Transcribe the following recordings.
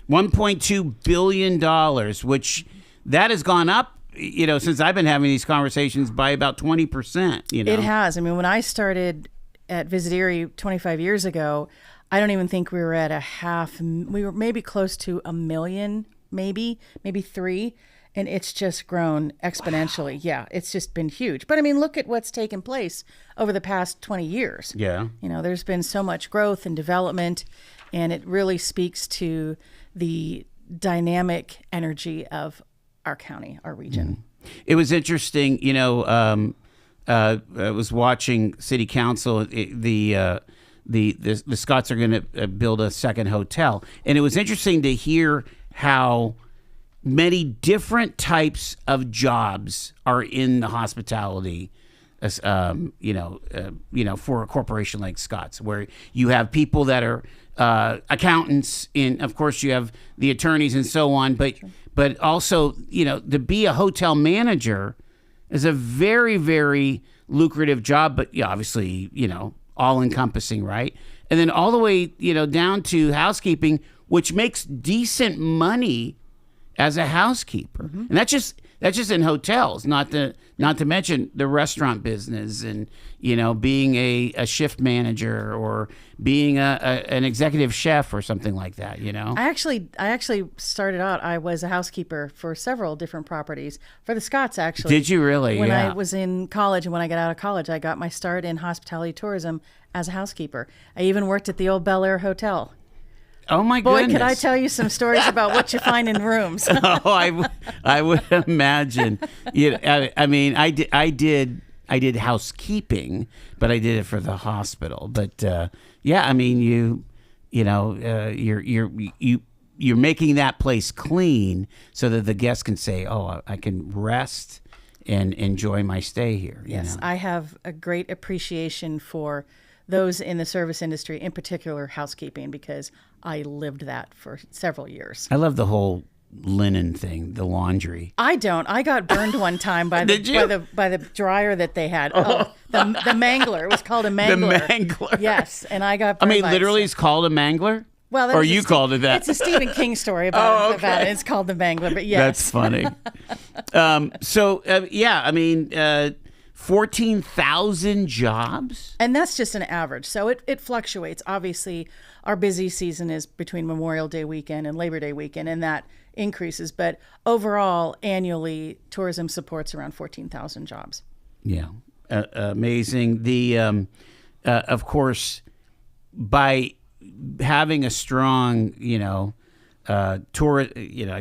$1.2 billion, which that has gone up, since I've been having these conversations by about 20%. It has. I mean, when I started at VisitErie 25 years ago, I don't even think we were at we were maybe close to 1 million, maybe 3. And it's just grown exponentially. Wow. Yeah, it's just been huge. But I mean, look at what's taken place over the past 20 years. Yeah. There's been so much growth and development, and it really speaks to the dynamic energy of our county, our region. It was interesting, I was watching City Council, the Scots are going to build a second hotel. And it was interesting to hear how many different types of jobs are in the hospitality, for a corporation like Scott's, where you have people that are accountants, and of course you have the attorneys and so on, but also, to be a hotel manager is a very, very lucrative job, but obviously, all encompassing, right? And then all the way, down to housekeeping, which makes decent money as a housekeeper. Mm-hmm. And that's just in hotels, not to mention the restaurant business and, being a shift manager or being an executive chef or something like that, I actually started out, I was a housekeeper for several different properties for the Scots, actually. Did you really? When I was in college, and when I got out of college, I got my start in hospitality tourism as a housekeeper. I even worked at the old Bel Air Hotel. Oh my Boy, goodness! Could I tell you some stories about what you find in rooms? I would imagine. I did housekeeping, but I did it for the hospital. But you're making that place clean so that the guests can say, "Oh, I can rest and enjoy my stay here." Yes, I have a great appreciation for those in the service industry, in particular housekeeping, because I lived that for several years. I love the whole linen thing, the laundry. I don't. I got burned one time by the dryer that they had. Oh, the mangler. It was called a mangler. The mangler. Yes, and I got burned. Literally, it's called a mangler. Well, or you called it that. It's a Stephen King story about it. It's called the mangler. But yes, that's funny. 14,000 jobs? And that's just an average. So it fluctuates. Obviously, our busy season is between Memorial Day weekend and Labor Day weekend, and that increases. But overall, annually, tourism supports around 14,000 jobs. Yeah. Amazing. Of course, by having a strong, I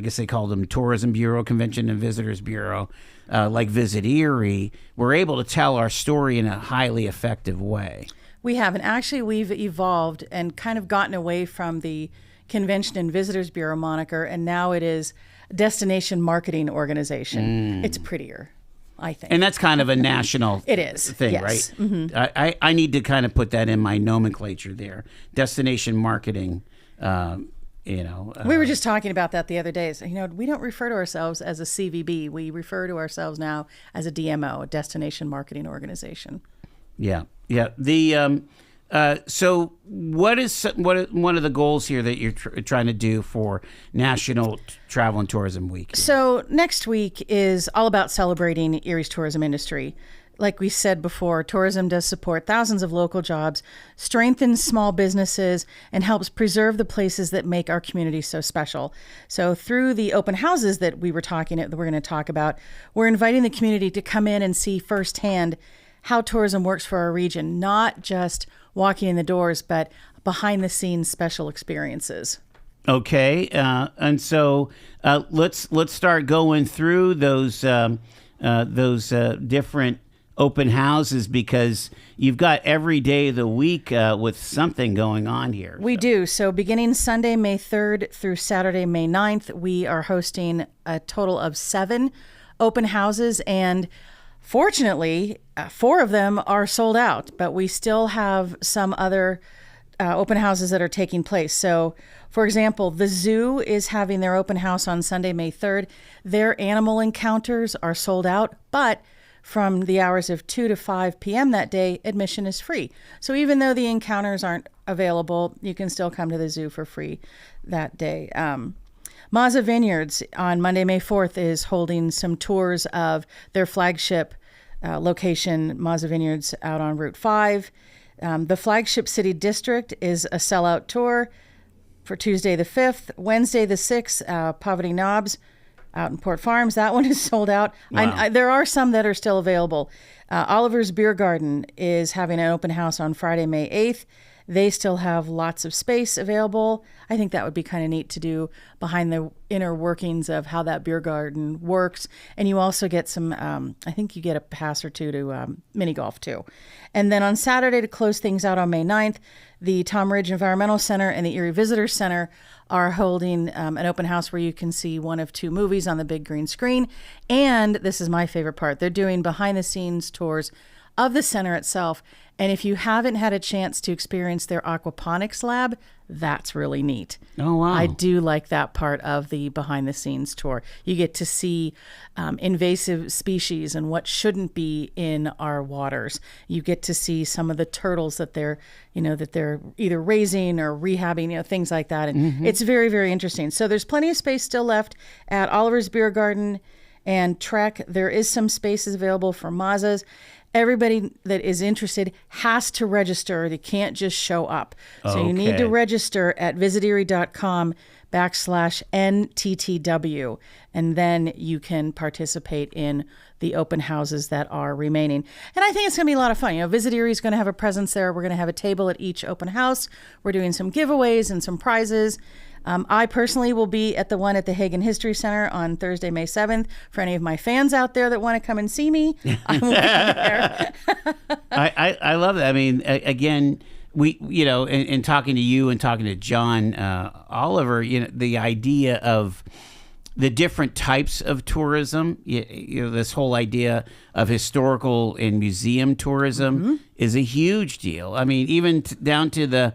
guess they call them Tourism Bureau, Convention and Visitors Bureau, like VisitErie, we're able to tell our story in a highly effective way. We have, and actually we've evolved and kind of gotten away from the Convention and Visitors Bureau moniker, and now it is Destination Marketing Organization. It's prettier, I think. And that's kind of a national it is. Thing, yes. Right? Mm-hmm. I need to kind of put that in my nomenclature there. Destination Marketing. We were just talking about that the other day. So, we don't refer to ourselves as a CVB. We refer to ourselves now as a DMO, a Destination Marketing Organization. Yeah. So what is one of the goals here that you're trying to do for National Travel and Tourism Week? So next week is all about celebrating Erie's tourism industry. Like we said before, tourism does support thousands of local jobs, strengthens small businesses, and helps preserve the places that make our community so special. So through the open houses that we're going to talk about, we're inviting the community to come in and see firsthand how tourism works for our region, not just walking in the doors, but behind the scenes special experiences. Okay, and so let's start going through those different open houses, because you've got every day of the week with something going on here. We do. So beginning Sunday, May 3rd through Saturday, May 9th, we are hosting a total of 7 open houses, and fortunately, 4 of them are sold out, but we still have some other open houses that are taking place. So, for example, the zoo is having their open house on Sunday, May 3rd. Their animal encounters are sold out, but from the hours of 2 to 5 p.m. that day, admission is free. So even though the encounters aren't available, you can still come to the zoo for free that day. Mazza Vineyards on Monday, May 4th is holding some tours of their flagship location, Mazza Vineyards, out on Route 5. The flagship city district is a sellout tour for Tuesday the 5th. Wednesday the 6th, Poverty Knobs out in Port Farms. That one is sold out. Wow. There are some that are still available. Oliver's Beer Garden is having an open house on Friday, May 8th. They still have lots of space available. I think that would be kind of neat to do behind the inner workings of how that beer garden works. And you also get some, I think you get a pass or two to mini golf too. And then on Saturday, to close things out on May 9th, the Tom Ridge Environmental Center and the Erie Visitor Center are holding an open house where you can see one of two movies on the big green screen. And this is my favorite part. They're doing behind the scenes tours of the center itself. And if you haven't had a chance to experience their aquaponics lab, that's really neat. Oh, wow. I do like that part of the behind the scenes tour. You get to see invasive species and what shouldn't be in our waters. You get to see some of the turtles that they're either raising or rehabbing, things like that. And it's very, very interesting. So there's plenty of space still left at Oliver's Beer Garden and Trek. There is some spaces available for Mazza's. Everybody that is interested has to register. They can't just show up. So you need to register at visiterie.com/NTTW, and then you can participate in the open houses that are remaining. And I think it's going to be a lot of fun. VisitErie is going to have a presence there. We're going to have a table at each open house. We're doing some giveaways and some prizes. I personally will be at the one at the Hagen History Center on Thursday, May 7th. For any of my fans out there that want to come and see me, I will be there. I love that. I mean, again, we, in talking to you and talking to John Oliver, the idea of the different types of tourism, this whole idea of historical and museum tourism is a huge deal. I mean, even down to the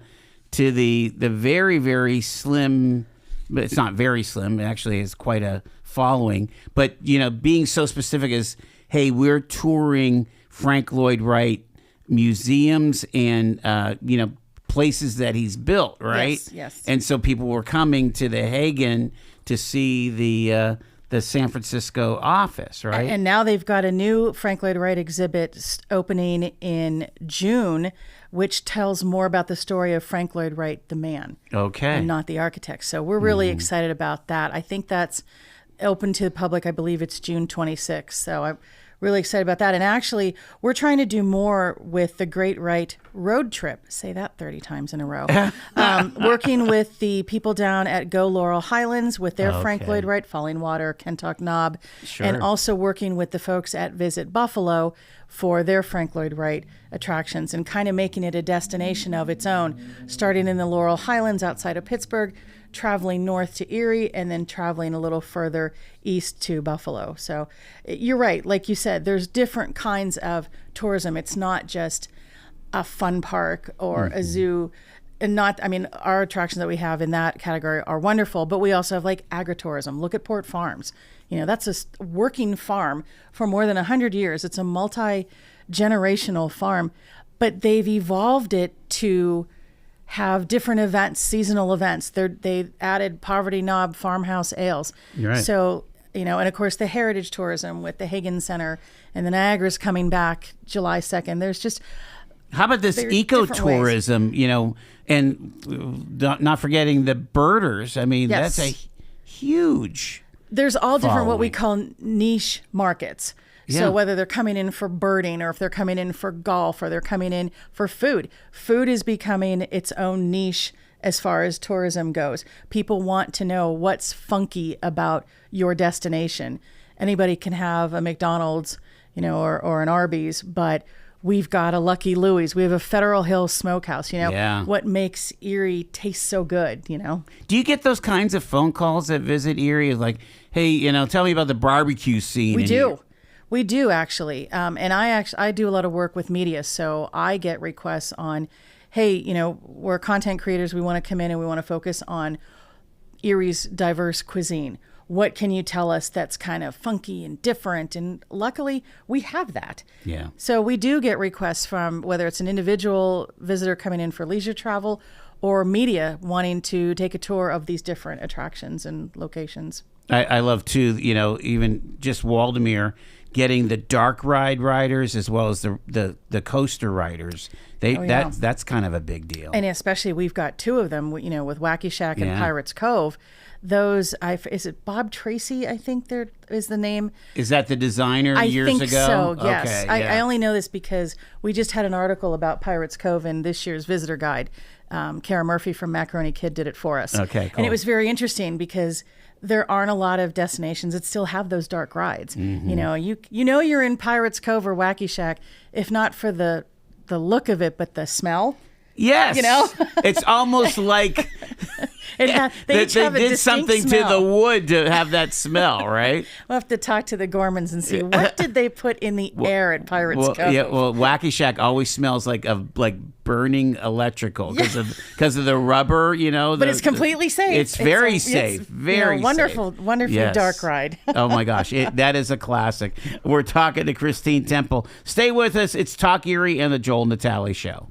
very, very slim, but it's not very slim. It actually is quite a following. But, being so specific as, hey, we're touring Frank Lloyd Wright museums and, places that he's built, right? Yes. And so people were coming to the Hagen to see the San Francisco office, right? And now they've got a new Frank Lloyd Wright exhibit opening in June, which tells more about the story of Frank Lloyd Wright, the man, and not the architect. So we're really excited about that. I think that's open to the public. I believe it's June 26th. So I'm really excited about that. And actually, we're trying to do more with the Great Wright Road Trip. Say that 30 times in a row. Working with the people down at Go Laurel Highlands with their Frank Lloyd Wright, Falling Water, Kentuck Knob, and also working with the folks at Visit Buffalo for their Frank Lloyd Wright attractions and kind of making it a destination of its own, starting in the Laurel Highlands outside of Pittsburgh, traveling north to Erie, and then traveling a little further east to Buffalo. So you're right. Like you said, there's different kinds of tourism. It's not just a fun park or a zoo. And our attractions that we have in that category are wonderful, but we also have like agritourism. Look at Port Farms. That's a working farm for more than 100 years. It's a multi-generational farm, but they've evolved it to have different events, seasonal events. They added Poverty Knob farmhouse ales. Right. So, and of course the heritage tourism with the Hagen Center and the Niagara's coming back July 2nd. There's just... How about this ecotourism, and not forgetting the birders. I mean, that's a huge... There's all different following. What we call niche markets. Yeah. So whether they're coming in for birding or if they're coming in for golf or they're coming in for food. Food is becoming its own niche as far as tourism goes. People want to know what's funky about your destination. Anybody can have a McDonald's, or an Arby's, but we've got a Lucky Louie's. We have a Federal Hill Smokehouse. What makes Erie taste so good, Do you get those kinds of phone calls at Visit Erie? Like, hey, tell me about the barbecue scene. We do. We do, actually. And I do a lot of work with media. So I get requests on, hey, we're content creators. We want to come in and we want to focus on Erie's diverse cuisine. what can you tell us that's kind of funky and different? And luckily, we have that. Yeah. So we do get requests from whether it's an individual visitor coming in for leisure travel or media wanting to take a tour of these different attractions and locations. I love too, even just Waldemere getting the dark ride riders as well as the coaster riders. That's kind of a big deal. And especially we've got two of them, with Wacky Shack and Yeah. Pirates Cove. Those, is it Bob Tracy? I think there is the name. Is that the designer I years think ago? so. Yes, Okay, yeah. I only know this because we just had an article about Pirates Cove in this year's visitor guide. Kara Murphy from Macaroni Kid did it for us. Okay, cool. And it was very interesting because there aren't a lot of destinations that still have those dark rides. Mm-hmm. You're in Pirates Cove or Wacky Shack, if not for the look of it, but the smell. Yes. It's almost like They each have a did distinct something smell. to the wood to have that smell, right? We'll have to talk to the Gormans and see what did they put in the air at Pirates Cove. Yeah, Wacky Shack always smells like burning electrical because of the rubber, But it's completely safe. It's very safe. Very wonderful, safe. wonderfully Yes. dark ride. Oh my gosh, that is a classic. We're talking to Christine Temple. Stay with us. It's Talk Erie and the Joel Natale Show.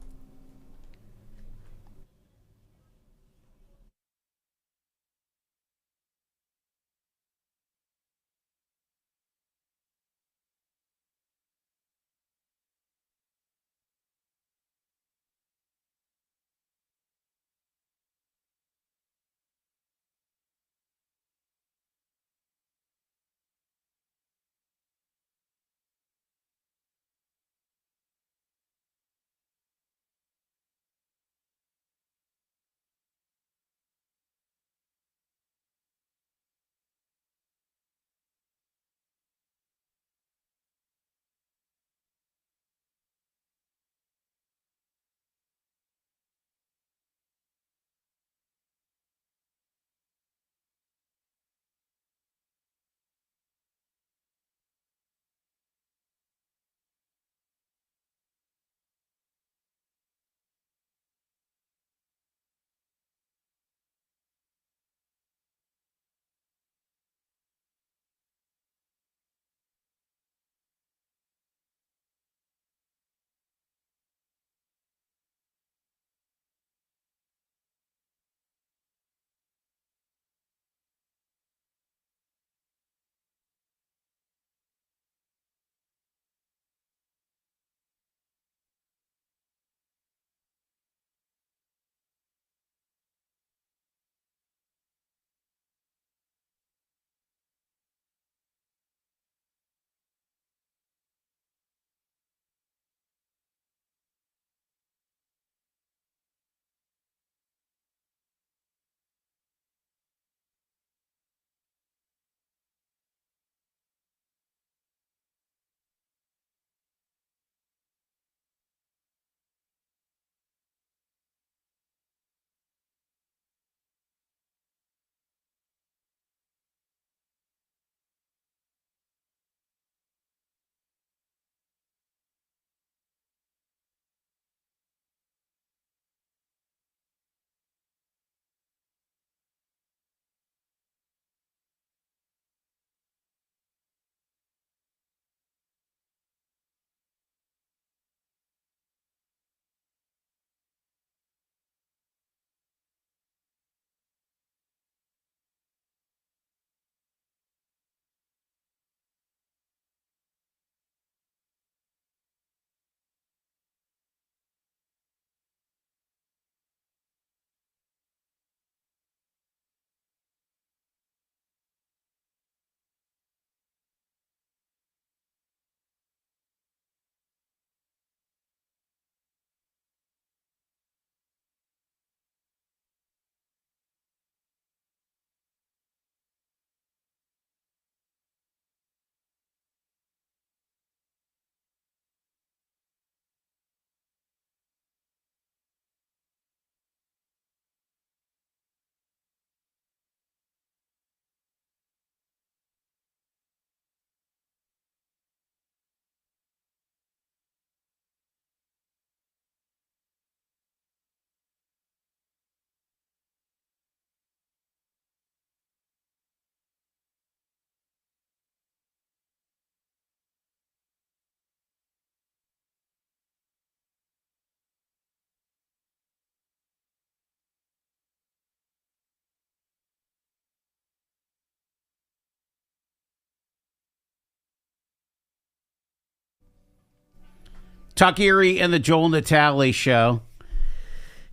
Talk Erie and the Joel Natale Show.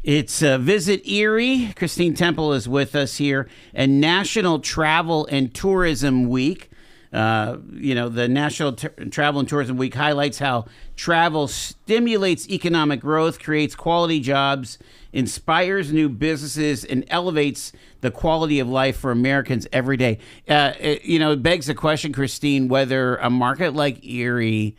It's Visit Erie. Christine Temple is with us here. And National Travel and Tourism Week. The National Travel and Tourism Week highlights how travel stimulates economic growth, creates quality jobs, inspires new businesses, and elevates the quality of life for Americans every day. It begs the question, Christine, whether a market like Erie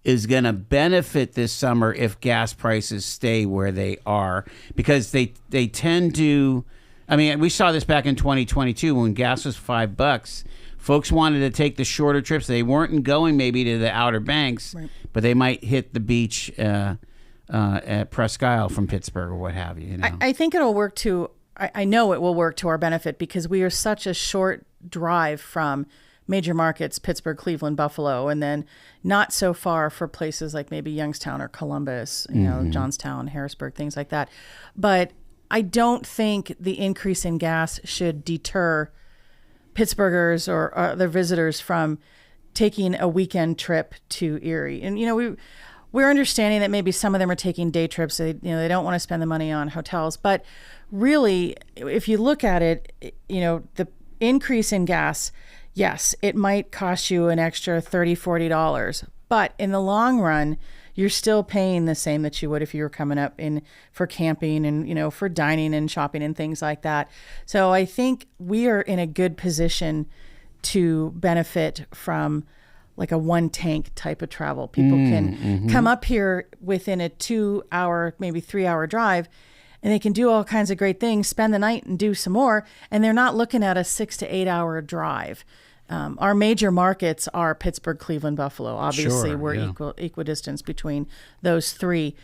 is going to benefit this summer if gas prices stay where they are, because they tend to. I mean, we saw this back in 2022 when gas was $5. Folks wanted to take the shorter trips. They weren't going maybe to the Outer Banks, right, but they might hit the beach at Presque Isle from Pittsburgh or what have you. I think it'll work to. I know it will work to our benefit because we are such a short drive from major markets, Pittsburgh, Cleveland, Buffalo, and then not so far for places like maybe Youngstown or Columbus, Johnstown, Harrisburg, things like that. But I don't think the increase in gas should deter Pittsburghers or other visitors from taking a weekend trip to Erie. And, we're understanding that maybe some of them are taking day trips. They don't want to spend the money on hotels. But really, if you look at it, the increase in gas, yes, it might cost you an extra $30, $40, but in the long run, you're still paying the same that you would if you were coming up in for camping and, for dining and shopping and things like that. So I think we are in a good position to benefit from like a one tank type of travel. People can come up here within a 2-hour, maybe 3-hour drive, and they can do all kinds of great things, spend the night and do some more. And they're not looking at a 6 to 8 hour drive. Our major markets are Pittsburgh, Cleveland, Buffalo. Obviously, Sure, we're equidistance between those three.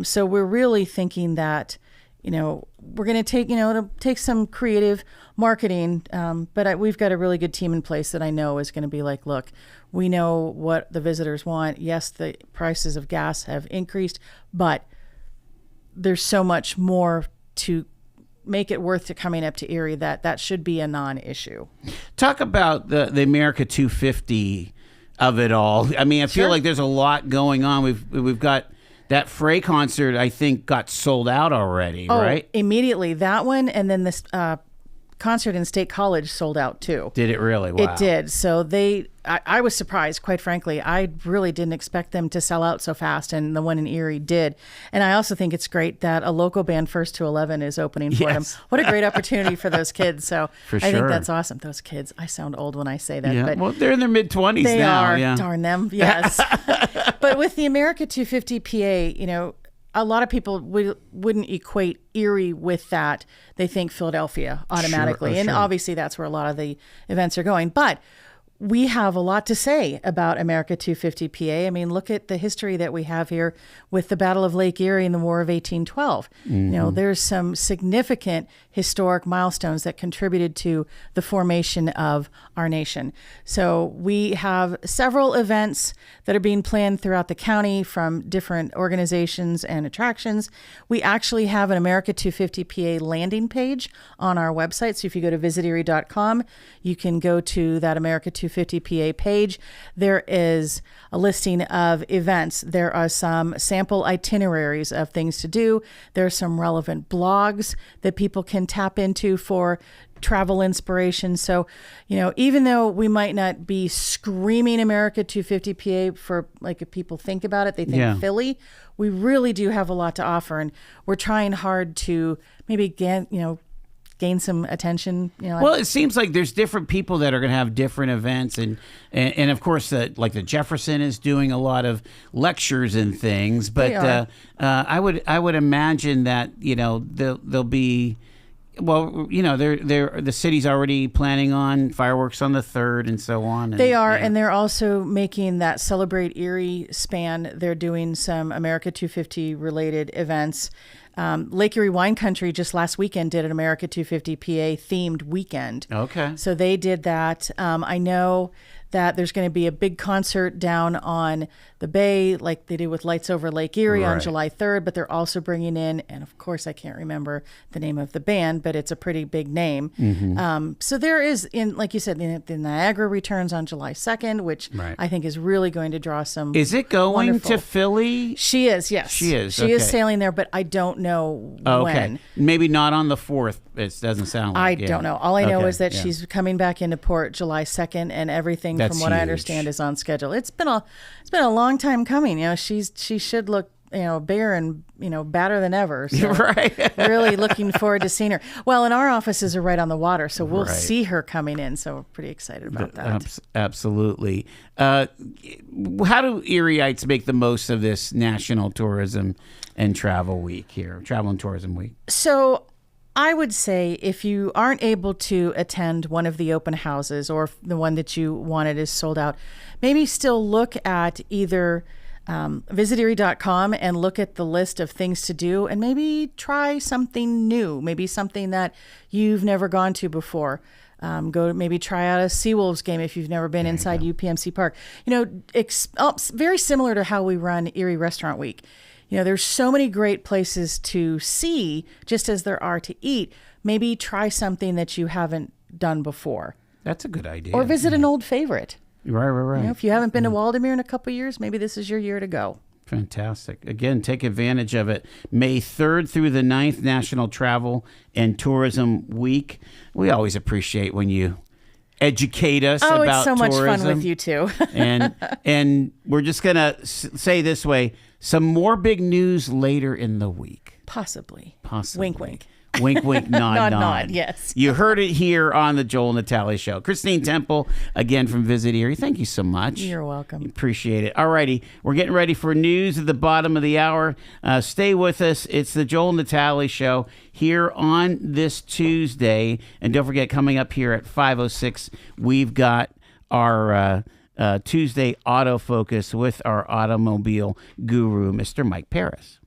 So we're really thinking that, we're going to take some creative marketing. But we've got a really good team in place that I know is going to be like, look, we know what the visitors want. Yes, the prices of gas have increased, but there's so much more to make it worth coming up to Erie that should be a non-issue. Talk about the America 250 of it all. I mean, I feel like there's a lot going on. We've got that Frey concert, I think, got sold out already, right? Immediately. That one, and then this concert in State College sold out too. Did it really? Wow. It did. So I was surprised, quite frankly. I really didn't expect them to sell out so fast, and the one in Erie did. And I also think it's great that a local band, First to 11, is opening for them. What a great opportunity for those kids. So I think that's awesome. Those kids, I sound old when I say that. Yeah. But well, they're in their mid-20s now. They are. Yeah. Darn them. Yes. But with the America 250 PA, a lot of people wouldn't equate Erie with that. They think Philadelphia automatically. And obviously that's where a lot of the events are going. But we have a lot to say about America 250 PA. I mean, look at the history that we have here with the Battle of Lake Erie and the War of 1812. There's some significant historic milestones that contributed to the formation of our nation. So we have several events that are being planned throughout the county from different organizations and attractions. We actually have an America 250 PA landing page on our website. So if you go to visiterie.com, you can go to that America 250 PA page. There is a listing of events. There are some sample itineraries of things to do. There are some relevant blogs that people can tap into for travel inspiration. So, even though we might not be screaming America 250 PA for, like, if people think about it, they think Philly, we really do have a lot to offer. And we're trying hard to maybe gain some attention. Well, it seems like there's different people that are going to have different events, and of course, like the Jefferson is doing a lot of lectures and things. But I would imagine that there'll be. Well, the city's already planning on fireworks on the 3rd and so on. They are, and they're also making that Celebrate Erie span. They're doing some America 250 related events. Lake Erie Wine Country just last weekend did an America 250 PA themed weekend. Okay. So they did that. I know that there's going to be a big concert down on the bay, like they did with Lights Over Lake Erie on Right. July 3rd, but they're also bringing in, and of course I can't remember the name of the band, but it's a pretty big name. So there is, like you said, the Niagara returns on July 2nd, which Right. I think is really going to draw some. Is it going wonderful- to Philly? She is, yes. She is, She is okay. sailing there, but I don't know Okay. when. Maybe not on the 4th. It doesn't sound I like. don't know. All I know Okay, is that yeah. she's coming back into port July 2nd, and everything That's from what I huge. understand is on schedule. It's been a long time coming. She should look bigger and badder than ever. So Right. really looking forward to seeing her. Well, and our offices are right on the water, so we'll Right. see her coming in. So we're pretty excited about that. Absolutely. How do Erieites make the most of this National Tourism and Travel Week here, Travel and Tourism Week? So I would say if you aren't able to attend one of the open houses, or if the one that you wanted is sold out, maybe still look at either VisitErie.com and look at the list of things to do, and maybe try something new, maybe something that you've never gone to before. Maybe try out a Seawolves game if you've never been inside UPMC Park. Very similar to how we run Erie Restaurant Week. There's so many great places to see, just as there are to eat. Maybe try something that you haven't done before. That's a good idea. Or visit an old favorite. Right. If you haven't been to Waldemere in a couple years, maybe this is your year to go. Fantastic. Again, take advantage of it. May 3rd through the 9th, National Travel and Tourism Week. We always appreciate when you educate us about tourism. Oh, it's so much fun with you too. and we're just going to say this way, some more big news later in the week. Possibly. Wink, Wink. Wink, wink, nod, nod, yes. You heard it here on the Joel Natale Show. Christine Temple, again from Visit Erie. Thank you so much. You're welcome. Appreciate it. All righty. We're getting ready for news at the bottom of the hour. Stay with us. It's the Joel Natale Show here on this Tuesday. And don't forget, coming up here at 5:06, we've got our Tuesday Autofocus with our automobile guru, Mr. Mike Paris.